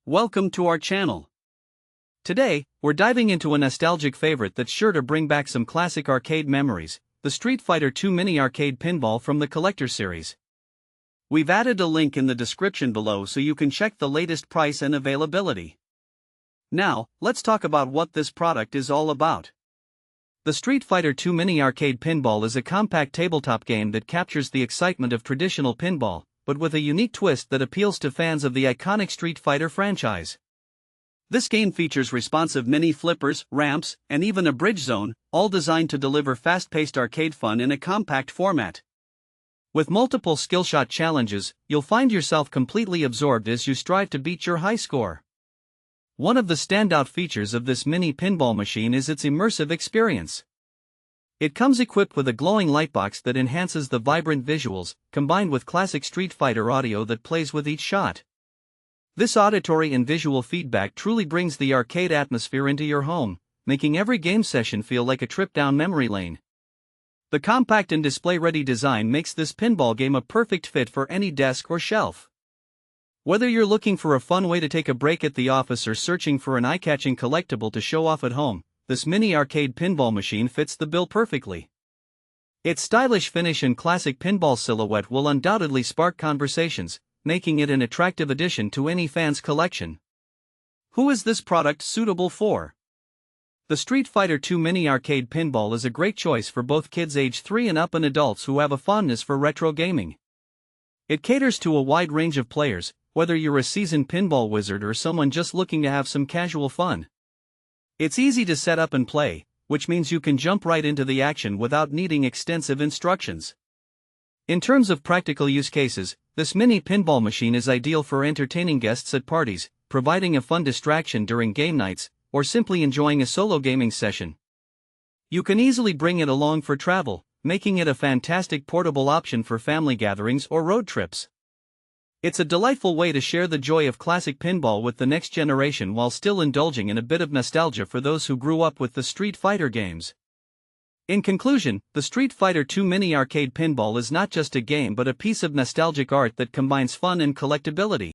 Welcome to our channel. Today, we're diving into a nostalgic favorite that's sure to bring back some classic arcade memories, the Street Fighter II Mini Arcade Pinball from the Collector Series. We've added a link in the description below so you can check the latest price and availability. Now, let's talk about what this product is all about. The Street Fighter II Mini Arcade Pinball is a compact tabletop game that captures the excitement of traditional pinball, but with a unique twist that appeals to fans of the iconic Street Fighter franchise. This game features responsive mini flippers, ramps, and even a bridge zone, all designed to deliver fast-paced arcade fun in a compact format. With multiple skillshot challenges, you'll find yourself completely absorbed as you strive to beat your high score. One of the standout features of this mini pinball machine is its immersive experience. It comes equipped with a glowing lightbox that enhances the vibrant visuals, combined with classic Street Fighter audio that plays with each shot. This auditory and visual feedback truly brings the arcade atmosphere into your home, making every game session feel like a trip down memory lane. The compact and display-ready design makes this pinball game a perfect fit for any desk or shelf. Whether you're looking for a fun way to take a break at the office or searching for an eye-catching collectible to show off at home, this mini arcade pinball machine fits the bill perfectly. Its stylish finish and classic pinball silhouette will undoubtedly spark conversations, making it an attractive addition to any fan's collection. Who is this product suitable for? The Street Fighter II Mini Arcade Pinball is a great choice for both kids age 3 and up and adults who have a fondness for retro gaming. It caters to a wide range of players, whether you're a seasoned pinball wizard or someone just looking to have some casual fun. It's easy to set up and play, which means you can jump right into the action without needing extensive instructions. In terms of practical use cases, this mini pinball machine is ideal for entertaining guests at parties, providing a fun distraction during game nights, or simply enjoying a solo gaming session. You can easily bring it along for travel, making it a fantastic portable option for family gatherings or road trips. It's a delightful way to share the joy of classic pinball with the next generation while still indulging in a bit of nostalgia for those who grew up with the Street Fighter games. In conclusion, the Street Fighter II Mini Arcade Pinball is not just a game but a piece of nostalgic art that combines fun and collectability.